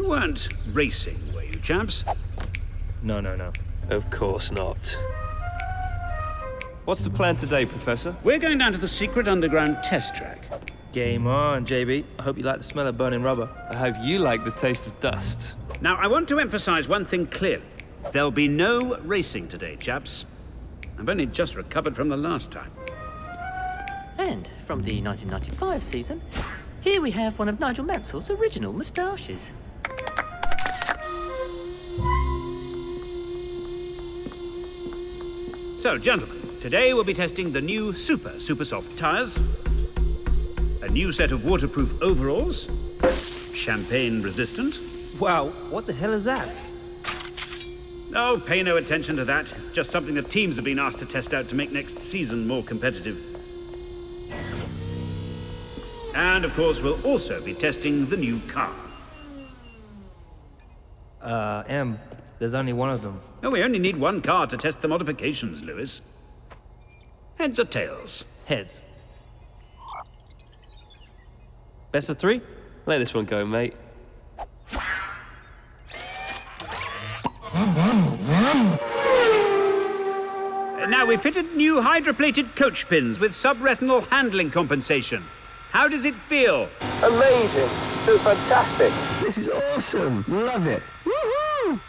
weren't racing, were you, chaps? No. Of course not. What's the plan today, Professor? We're going down to the secret underground test track. Game on, JB. I hope you like the smell of burning rubber. I hope you like the taste of dust. Now, I want to emphasize one thing clearly. There'll be no racing today, chaps. I've only just recovered from the last time. And from the 1995 season, here we have one of Nigel Mansell's original moustaches. So, gentlemen, today we'll be testing the new super soft tyres, a new set of waterproof overalls, champagne resistant. Wow, what the hell is that? Oh, pay no attention to that. It's just something the teams have been asked to test out to make next season more competitive. And, of course, we'll also be testing the new car. M, there's only one of them. No, we only need one car to test the modifications, Lewis. Heads or tails? Heads. Best of three? Let this one go, mate. Now, we've fitted new hydroplated coach pins with subretinal handling compensation. How does it feel? Amazing. Feels fantastic. This is awesome. Love it. Woohoo!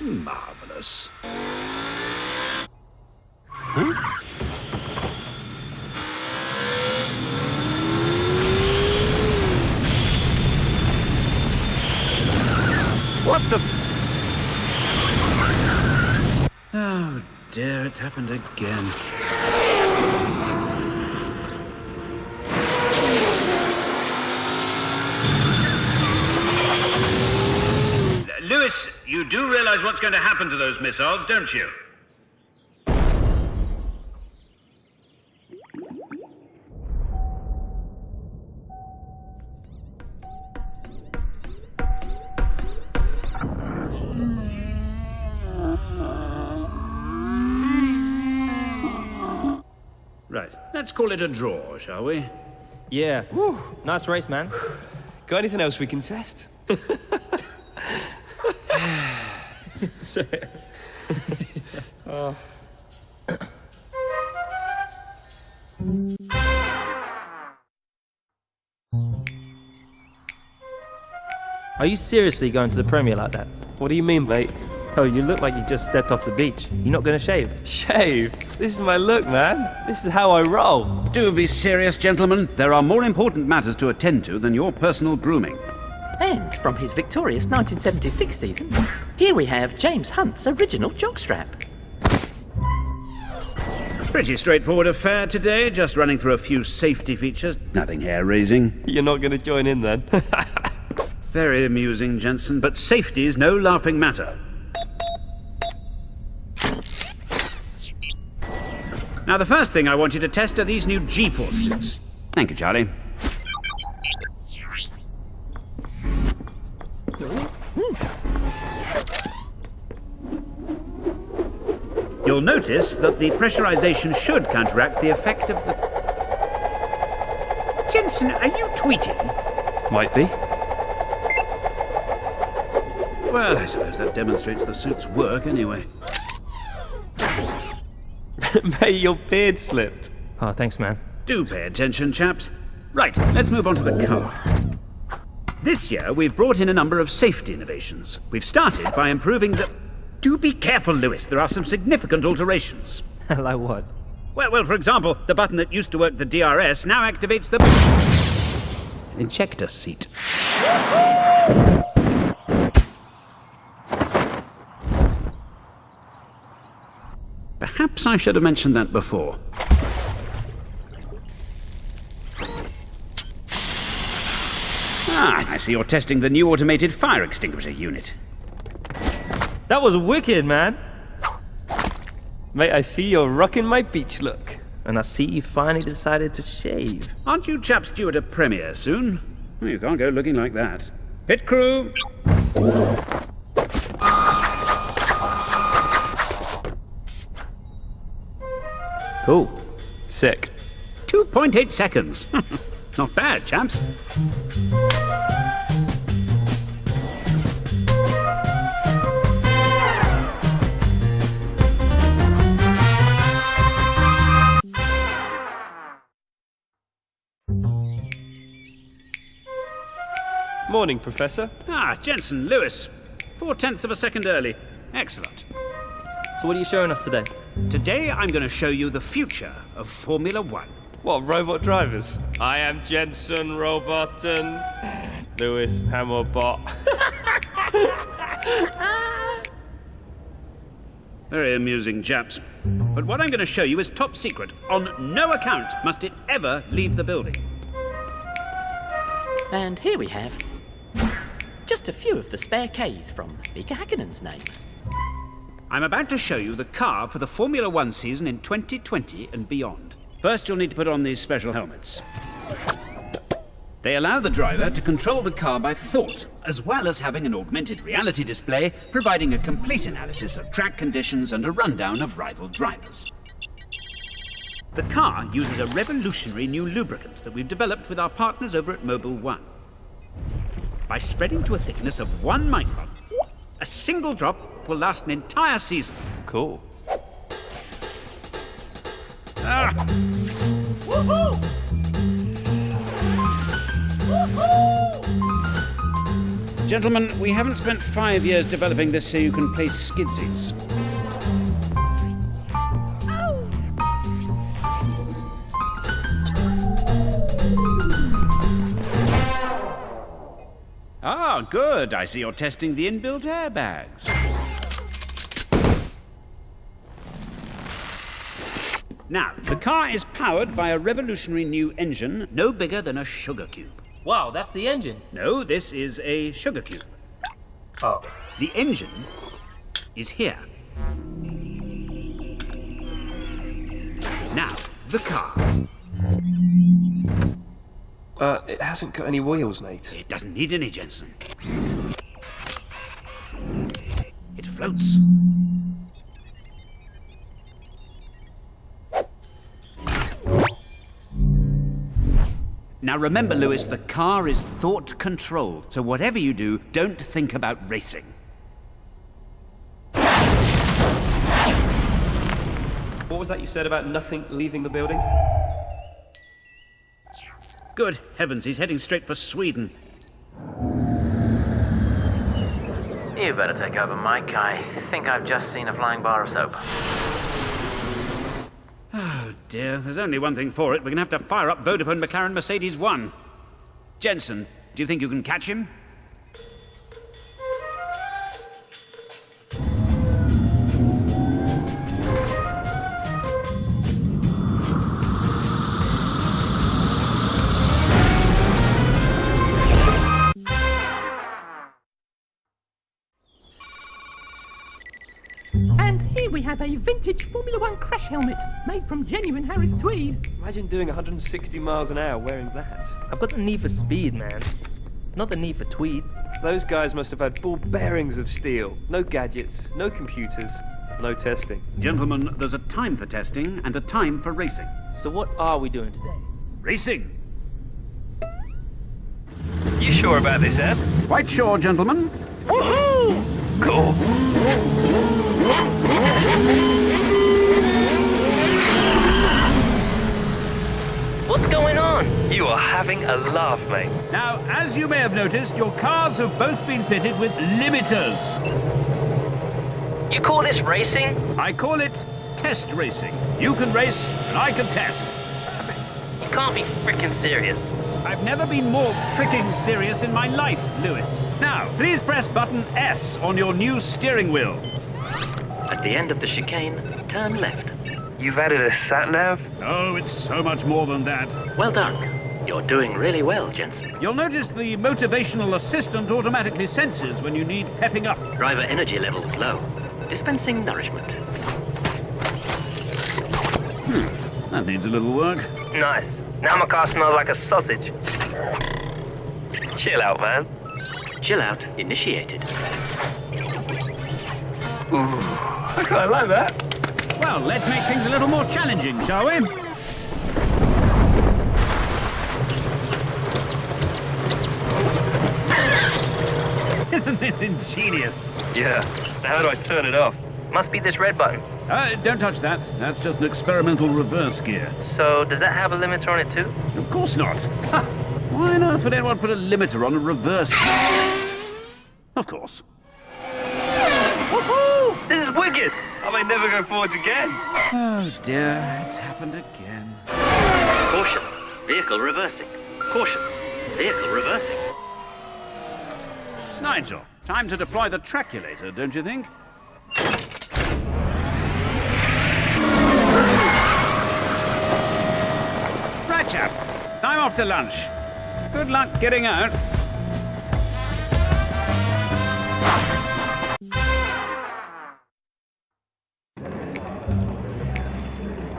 Marvelous. Huh? What the... Oh dear, it's happened again. Lewis, you do realize what's going to happen to those missiles, don't you? Right, let's call it a draw, shall we? Yeah. Whew. Nice race, man. Got anything else we can test? Oh. Are you seriously going to the Premier like that? What do you mean, mate? Oh, you look like you just stepped off the beach. You're not going to shave? Shave? This is my look, man. This is how I roll. Do be serious, gentlemen. There are more important matters to attend to than your personal grooming. And from his victorious 1976 season, here we have James Hunt's original jockstrap. Pretty straightforward affair today, just running through a few safety features. Nothing hair-raising. You're not going to join in then? Very amusing, Jensen, but safety's no laughing matter. Now, the first thing I want you to test are these new G-force suits. Thank you, Charlie. You'll notice that the pressurization should counteract the effect of the... Jensen, are you tweeting? Might be. Well, I suppose that demonstrates the suit's work anyway. Mate, your beard slipped. Oh, thanks, man. Do pay attention, chaps. Right, let's move on to the car. This year, we've brought in a number of safety innovations. We've started by improving the... Do be careful, Lewis. There are some significant alterations. Like what? Well, for example, the button that used to work the DRS now activates the... ejector seat. Perhaps I should have mentioned that before. Ah, I see you're testing the new automated fire extinguisher unit. That was wicked, man. Mate, I see you're rocking my beach look. And I see you finally decided to shave. Aren't you chaps due at a premiere soon? Well, you can't go looking like that. Pit crew! Cool. Sick. 2.8 seconds. Not bad, chaps. Morning, Professor. Ah, Jensen, Lewis. 4/10 of a second early. Excellent. So what are you showing us today? Today I'm going to show you the future of Formula One. What, robot drivers? I am Jensen Roboton. Lewis Hammerbot. Very amusing, chaps. But what I'm going to show you is top secret. On no account must it ever leave the building. And here we have just a few of the spare Ks from Mika Hakkinen's name. I'm about to show you the car for the Formula One season in 2020 and beyond. First, you'll need to put on these special helmets. They allow the driver to control the car by thought, as well as having an augmented reality display, providing a complete analysis of track conditions and a rundown of rival drivers. The car uses a revolutionary new lubricant that we've developed with our partners over at Mobile One. By spreading to a thickness of 1 micron, a single drop will last an entire season. Cool. Ah. Gentlemen, we haven't spent 5 years developing this so you can play skidsies. Ah, good. I see you're testing the inbuilt airbags. Now, the car is powered by a revolutionary new engine no bigger than a sugar cube. Wow, that's the engine. No, this is a sugar cube. Oh. The engine is here. Now, the car. It hasn't got any wheels, mate. It doesn't need any, Jensen. It floats. Now remember, Lewis, the car is thought-controlled, so whatever you do, don't think about racing. What was that you said about nothing leaving the building? Good heavens, he's heading straight for Sweden. You better take over, Mike. I think I've just seen a flying bar of soap. Oh dear, there's only one thing for it. We're going to have to fire up Vodafone McLaren Mercedes 1. Jensen, do you think you can catch him? And here we have a vintage Formula One crash helmet made from genuine Harris tweed. Imagine doing 160 miles an hour wearing that. I've got the need for speed, man. Not the need for tweed. Those guys must have had ball bearings of steel. No gadgets, no computers, no testing. Gentlemen, there's a time for testing and a time for racing. So what are we doing today? Racing! You sure about this, Ed? Quite sure, gentlemen. Woohoo! Cool. What's going on? You are having a laugh, mate. Now, as you may have noticed, your cars have both been fitted with limiters. You call this racing? I call it test racing. You can race, and I can test. You can't be frickin' serious. I've never been more freaking serious in my life, Lewis. Now, please press button S on your new steering wheel. At the end of the chicane, turn left. You've added a sat-nav? Oh, it's so much more than that. Well done. You're doing really well, Jensen. You'll notice the motivational assistant automatically senses when you need pepping up. Driver energy levels low. Dispensing nourishment. That needs a little work. Nice. Now my car smells like a sausage. Chill out, man. Chill out initiated. Ooh, I quite like that. Well, let's make things a little more challenging, shall we? Isn't this ingenious? Yeah. Now how do I turn it off? Must be this red button. Don't touch that. That's just an experimental reverse gear. So, does that have a limiter on it too? Of course not. Why on earth would anyone put a limiter on a reverse? Of course. Woohoo! This is wicked! I may never go forwards again. Oh dear, it's happened again. Caution. Vehicle reversing. Caution. Vehicle reversing. Nigel, time to deploy the traculator, don't you think? Right, chaps. Time off to lunch. Good luck getting out.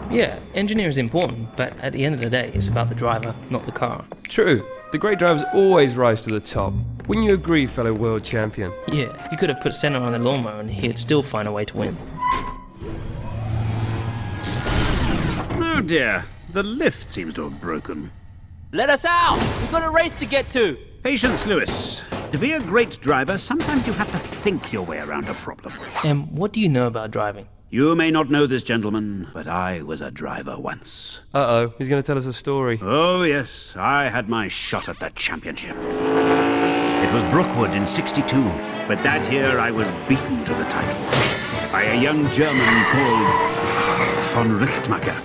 Yeah, engineering is important, but at the end of the day, it's about the driver, not the car. True. The great drivers always rise to the top. Wouldn't you agree, fellow world champion? Yeah, you could have put Senna on the lawnmower and he'd still find a way to win. Oh dear, the lift seems to have broken. Let us out! We've got a race to get to! Patience, Lewis. To be a great driver, sometimes you have to think your way around a problem. What do you know about driving? You may not know this, gentlemen, but I was a driver once. Uh-oh, he's going to tell us a story. Oh, yes, I had my shot at the championship. It was Brookwood in '62, but that year I was beaten to the title by a young German called von Richtmacher.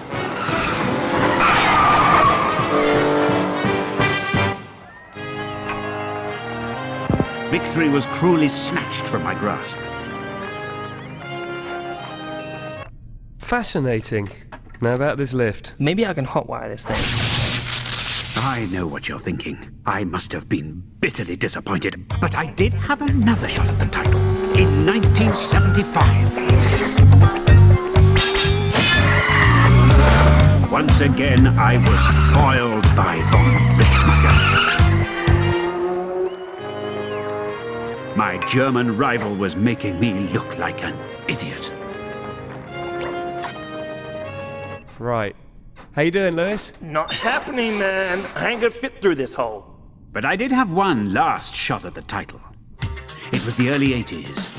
Victory was cruelly snatched from my grasp. Fascinating. Now about this lift. Maybe I can hotwire this thing. I know what you're thinking. I must have been bitterly disappointed, but I did have another shot at the title in 1975. Once again, I was foiled by von Richtmacher. My German rival was making me look like an idiot. Right. How you doing, Lewis? Not happening, man. I ain't gonna fit through this hole. But I did have one last shot at the title. It was the early '80s.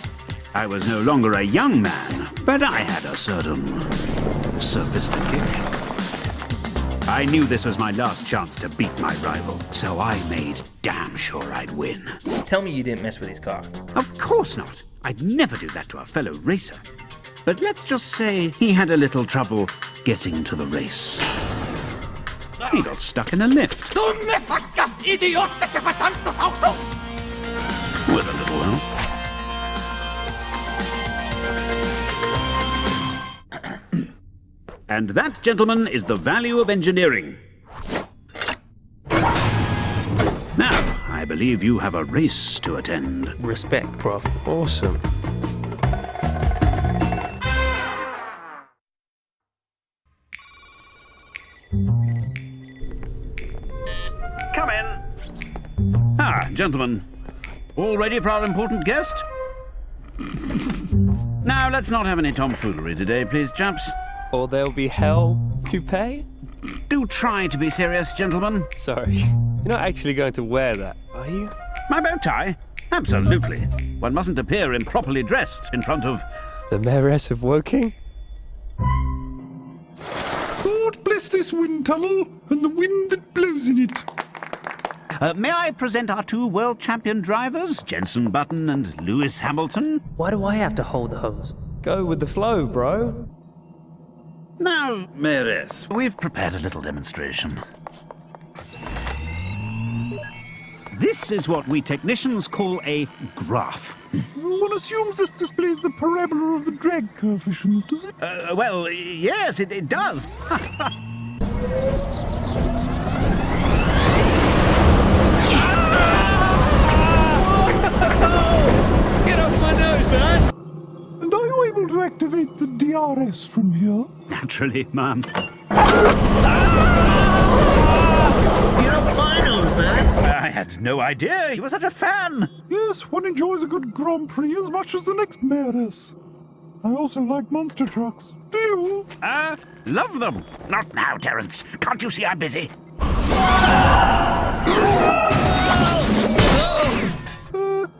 I was no longer a young man, but I had a certain sophistication. I knew this was my last chance to beat my rival, so I made damn sure I'd win. Tell me you didn't mess with his car. Of course not. I'd never do that to a fellow racer. But let's just say he had a little trouble getting to the race. He got stuck in a lift. With a little help. And that, gentlemen, is the value of engineering. Now, I believe you have a race to attend. Respect, Prof. Awesome. Come in. Ah, gentlemen. All ready for our important guest? Now, let's not have any tomfoolery today, please, chaps. Or there'll be hell to pay? Do try to be serious, gentlemen. Sorry. You're not actually going to wear that, are you? My bow tie? Absolutely. One mustn't appear improperly dressed in front of... The Mayoress of Woking? God bless this wind tunnel and the wind that blows in it. May I present our two world champion drivers, Jenson Button and Lewis Hamilton? Why do I have to hold the hose? Go with the flow, bro. Now, Mayoress, we've prepared a little demonstration. This is what we technicians call a graph. One assumes this displays the parabola of the drag coefficient, does it? Well, yes, it does. Get off my nose, man! And are you able to activate the DRS from here? Naturally, ma'am. Get off my nose, man! I had no idea you were such a fan. Yes, one enjoys a good Grand Prix as much as the next mayoress. I also like monster trucks. Do you? Love them. Not now, Terence. Can't you see I'm busy?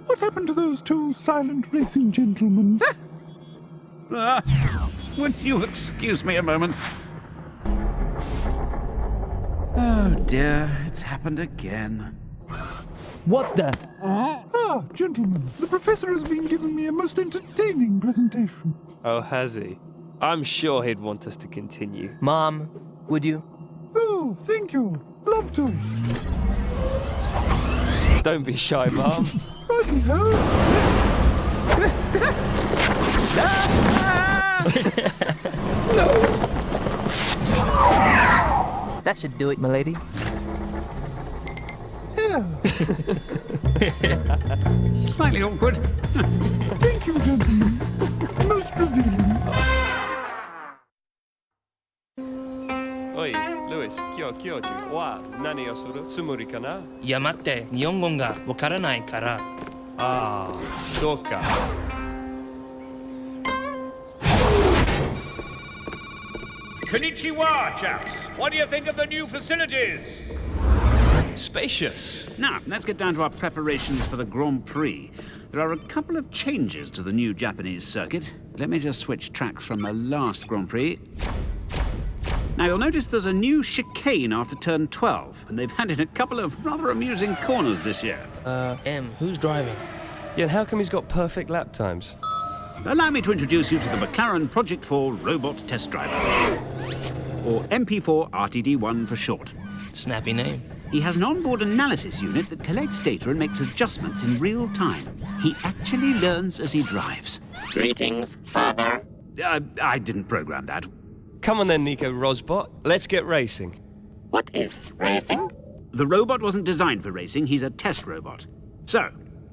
What happened to those two silent racing gentlemen? Would you excuse me a moment? Oh dear, it's happened again. What the? Ah, gentlemen, the professor has been giving me a most entertaining presentation. Oh, has he? I'm sure he'd want us to continue. Mom, would you? Oh, thank you. Love to. Don't be shy, Mom. That should do it, milady. Yeah. Slightly awkward. Thank you, gentlemen. Most revealing. Oi, Lewis, kyo wa nani o suru tsumuri kana? Yamatte, nihongo ga wakaranai kara. Ah, so ka. Konnichiwa, chaps. What do you think of the new facilities? Spacious. Now, let's get down to our preparations for the Grand Prix. There are a couple of changes to the new Japanese circuit. Let me just switch tracks from the last Grand Prix. Now, you'll notice there's a new chicane after turn 12, and they've added a couple of rather amusing corners this year. Who's driving? Yeah, and how come he's got perfect lap times? Allow me to introduce you to the McLaren Project 4 Robot Test Driver, or MP4 RTD1 for short. Snappy name. He has an onboard analysis unit that collects data and makes adjustments in real time. He actually learns as he drives. Greetings, Father. I didn't program that. Come on then, Nico Rosbot. Let's get racing. What is racing? The robot wasn't designed for racing, he's a test robot. So,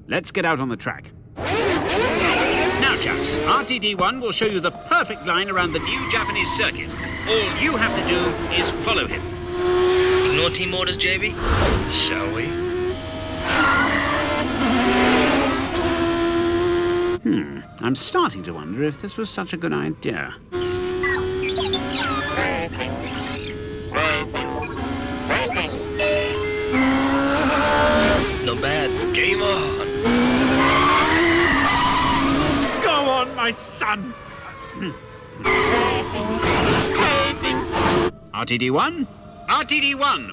let's get out on the track. Now, chaps, RTD1 will show you the perfect line around the new Japanese circuit. All you have to do is follow him. No team orders, JB? Shall we? I'm starting to wonder if this was such a good idea. Racing. Racing. Racing. Not bad. Game on. Go on, my son! Racing. Racing. RTD1? RTD1!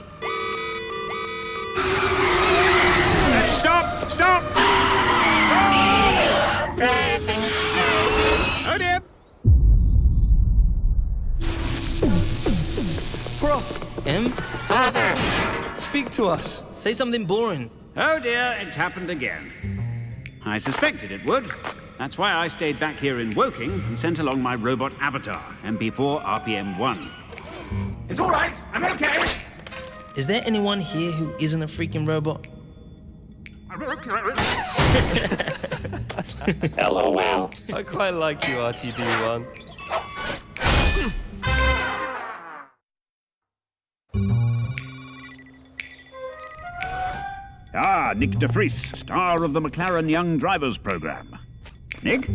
Stop! Stop! Racing. Oh dear! Prof, M? Father. speak to us. Say something boring. Oh dear, it's happened again. I suspected it would. That's why I stayed back here in Woking and sent along my robot avatar, MP4 RPM 1. It's all right, I'm okay. Is there anyone here who isn't a freaking robot? LOL. I quite like you, RTD1. Ah, Nick de Vries, star of the McLaren Young Drivers Program. Nick?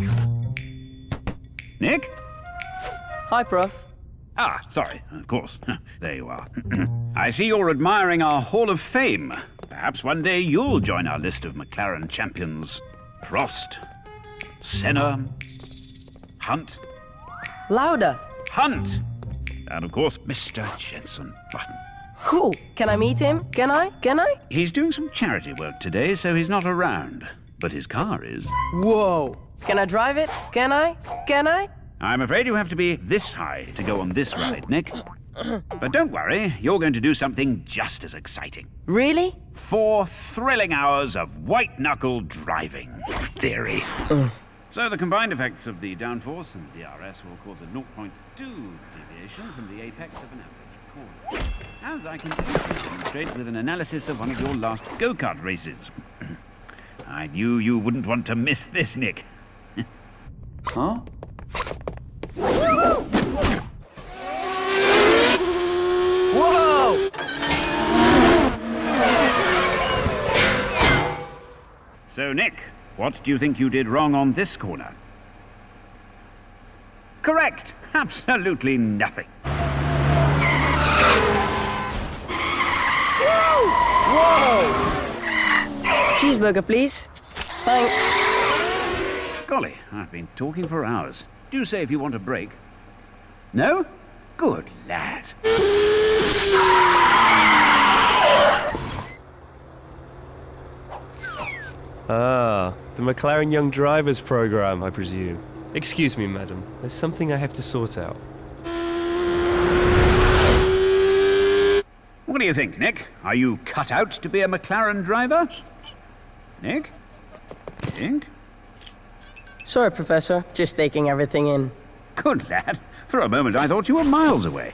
Nick? Hi, Prof. Ah, sorry, of course. There you are. I see you're admiring our Hall of Fame. Perhaps one day you'll join our list of McLaren champions. Prost, Senna, Hunt. Louder. Hunt! And of course, Mr. Jensen Button. Cool. Can I meet him? Can I? He's doing some charity work today, so he's not around. But his car is. Whoa. Can I drive it? Can I? I'm afraid you have to be this high to go on this ride, Nick. But don't worry, you're going to do something just as exciting. Really? 4 thrilling hours of white-knuckle driving. Theory. So the combined effects of the downforce and the DRS will cause a 0.2 deviation from the apex of an average corner. As I can demonstrate with an analysis of one of your last go-kart races. I knew you wouldn't want to miss this, Nick. Huh? Whoa! So, Nick, what do you think you did wrong on this corner? Correct! Absolutely nothing. Whoa! Cheeseburger, please. Thanks. Golly, I've been talking for hours. Do say if you want a break. No? Good lad. Ah, the McLaren Young Drivers program, I presume. Excuse me, madam. There's something I have to sort out. What do you think, Nick? Are you cut out to be a McLaren driver? Nick? Think? Sorry, Professor. Just taking everything in. Good lad. For a moment I thought you were miles away.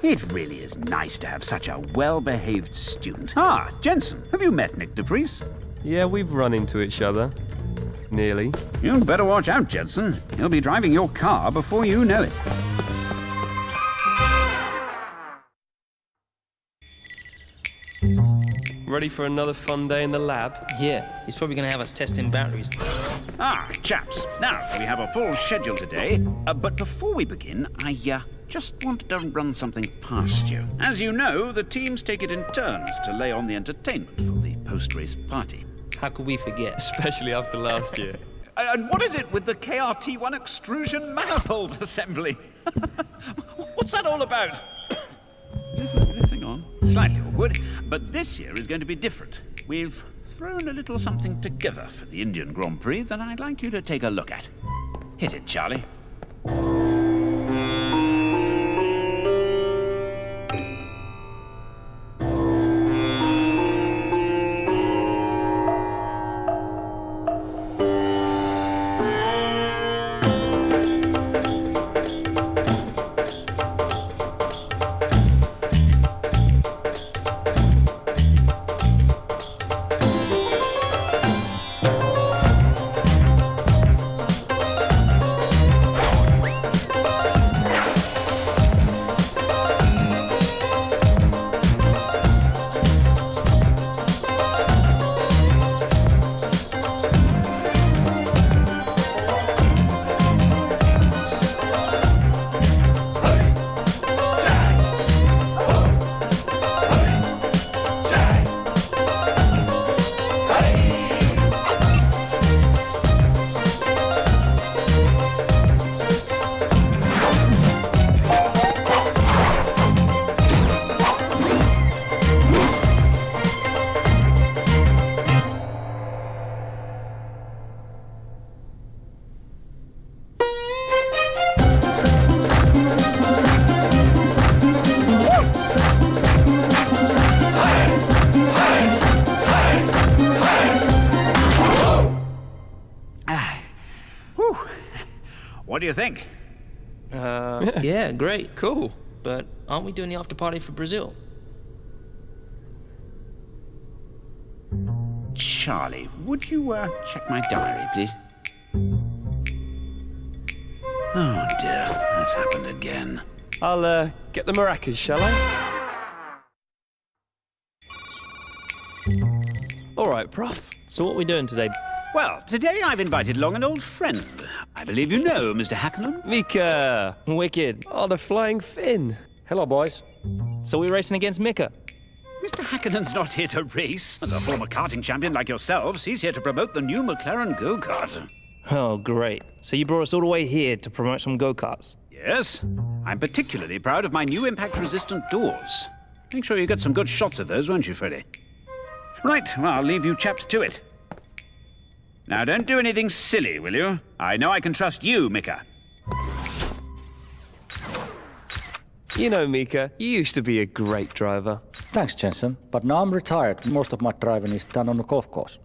It really is nice to have such a well-behaved student. Ah, Jensen, have you met Nick DeVries? Yeah, we've run into each other. Nearly. You'd better watch out, Jensen. He'll be driving your car before you know it. Ready for another fun day in the lab? Yeah, he's probably going to have us testing batteries. Ah, chaps. Now, we have a full schedule today. But before we begin, I just wanted to run something past you. As you know, the teams take it in turns to lay on the entertainment for the post-race party. How could we forget? Especially after last year. And what is it with the KRT1 extrusion manifold assembly? What's that all about? Is this thing on? Slightly awkward, but this year is going to be different. We've thrown a little something together for the Indian Grand Prix that I'd like you to take a look at. Hit it, Charlie. What do you think? Yeah, great, cool. But aren't we doing the after party for Brazil? Charlie, would you check my diary, please? Oh dear, that's happened again. I'll get the maracas, shall I? All right, Prof. So what are we doing today? Well, today I've invited along an old friend. I believe you know Mr. Hackenham. Mika! Wicked. Oh, the flying Finn. Hello, boys. So we're racing against Mika? Mr. Hackenham's not here to race. As a former karting champion like yourselves, he's here to promote the new McLaren go-kart. Oh, great. So you brought us all the way here to promote some go-karts? Yes. I'm particularly proud of my new impact-resistant doors. Make sure you get some good shots of those, won't you, Freddie? Right, well, I'll leave you chaps to it. Now, don't do anything silly, will you? I know I can trust you, Mika. You know, Mika, you used to be a great driver. Thanks, Jensen. But now I'm retired. Most of my driving is done on the golf course.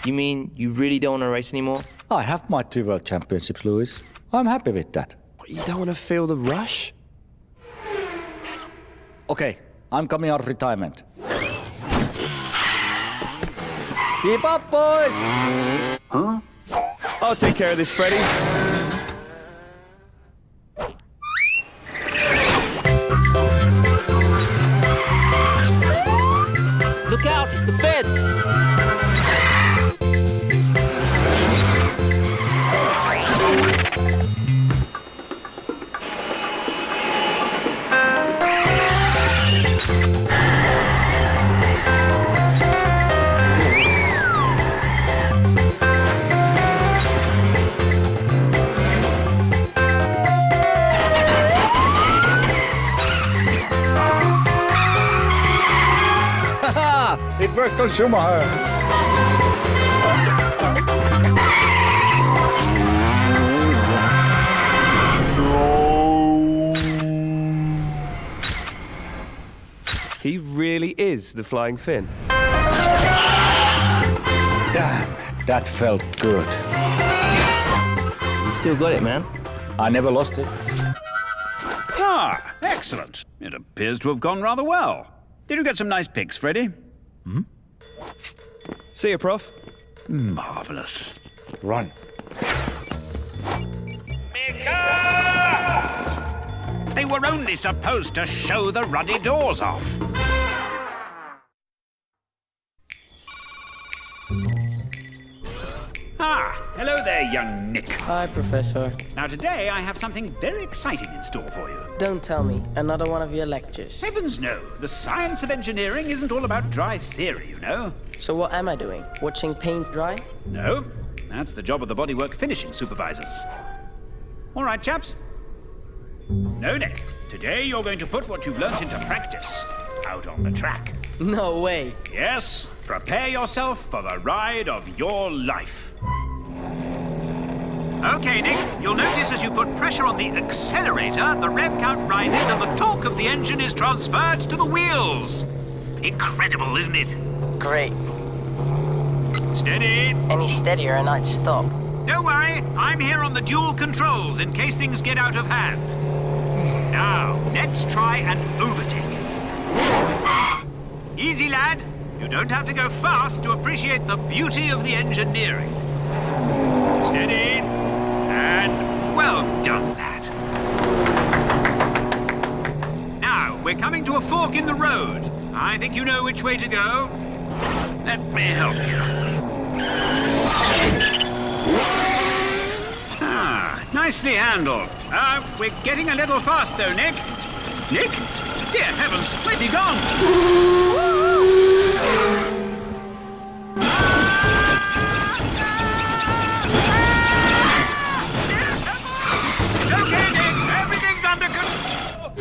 You mean you really don't want to race anymore? I have my 2 world championships, Louis. I'm happy with that. You don't want to feel the rush? Okay, I'm coming out of retirement. Keep up, boys! Huh? I'll take care of this, Freddie. Look out, it's the feds! It worked on Schumacher. He really is the Flying Finn. Damn, that felt good. You still got it, man. I never lost it. Ah, excellent. It appears to have gone rather well. Did you get some nice pics, Freddy? See ya, Prof. Marvellous. Run. They were only supposed to show the ruddy doors off. Ah, hello there, young Nick. Hi, Professor. Now today I have something very exciting in store for you. Don't tell me. Another one of your lectures. Heavens no, the science of engineering isn't all about dry theory, you know. So what am I doing? Watching paint dry? No, that's the job of the bodywork finishing supervisors. All right, chaps. No, Nick. Today you're going to put what you've learnt into practice. Out on the track. No way. Yes, prepare yourself for the ride of your life. Okay, Nick, you'll notice as you put pressure on the accelerator, the rev count rises and the torque of the engine is transferred to the wheels. Incredible, isn't it? Great. Steady. Any steadier and I'd stop. Don't worry, I'm here on the dual controls in case things get out of hand. Now, let's try an overtake. Easy, lad. You don't have to go fast to appreciate the beauty of the engineering. Steady. And well done, lad. Now, we're coming to a fork in the road. I think you know which way to go. Let me help you. Ah, nicely handled. We're getting a little fast, though, Nick. Nick? Dear heavens, where's he gone? It's okay, Nick. Everything's under control.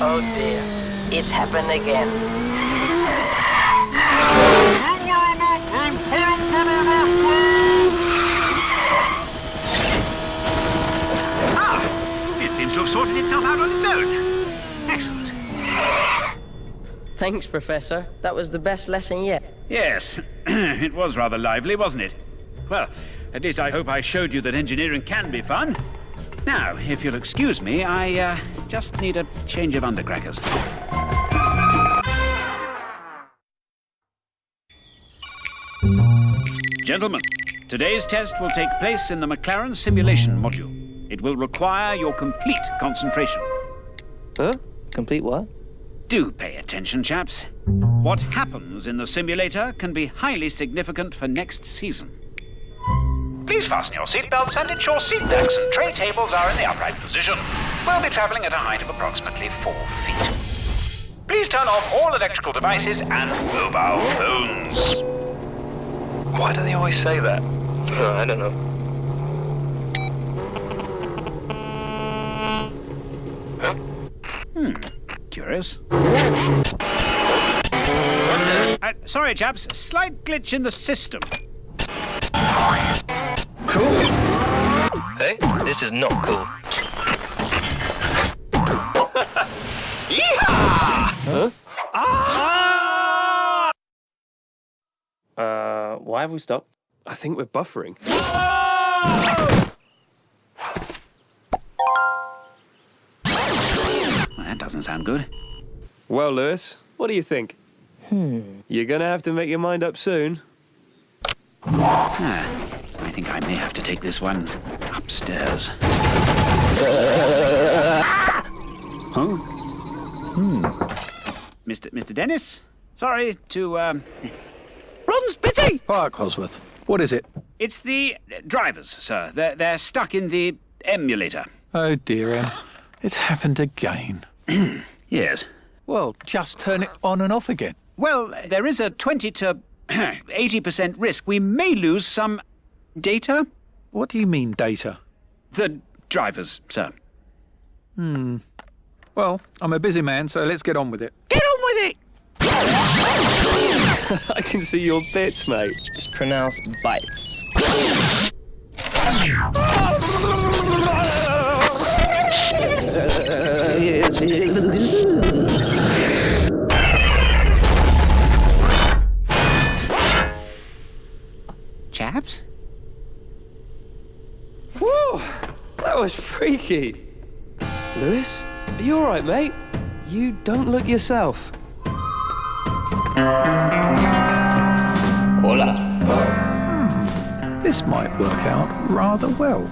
Oh dear. It's happened again. It seems to have sorted itself out on its own. Excellent. Thanks, Professor. That was the best lesson yet. Yes, it was rather lively, wasn't it? Well, at least I hope I showed you that engineering can be fun. Now, if you'll excuse me, I just need a change of undercrackers. Gentlemen, today's test will take place in the McLaren simulation module. It will require your complete concentration. Huh? Complete what? Do pay attention, chaps. What happens in the simulator can be highly significant for next season. Please fasten your seatbelts and ensure seat backs and tray tables are in the upright position. We'll be traveling at a height of approximately 4 feet. Please turn off all electrical devices and mobile phones. Why do they always say that? I don't know. Curious. Sorry, chaps. Slight glitch in the system. Cool. Hey, this is not cool. Yeehaw! Huh? Why have we stopped? I think we're buffering. Well, that doesn't sound good. Well, Lewis, what do you think? You're gonna have to make your mind up soon. I think I may have to take this one upstairs. Huh? Mr. Dennis? Sorry to, Ron Spitty! Hi, Cosworth. What is it? It's the drivers, sir. They're stuck in the emulator. Oh, dear, Em. It's happened again. Yes. Well, just turn it on and off again. Well, there is a 20 to 80% risk we may lose some data. What do you mean, data? The drivers, sir. Well, I'm a busy man, so let's get on with it. Get on with it! I can see your bits, mate. Just pronounce bites. Chaps? Whoa! That was freaky. Lewis, are you all right, mate? You don't look yourself. Hola. This might work out rather well.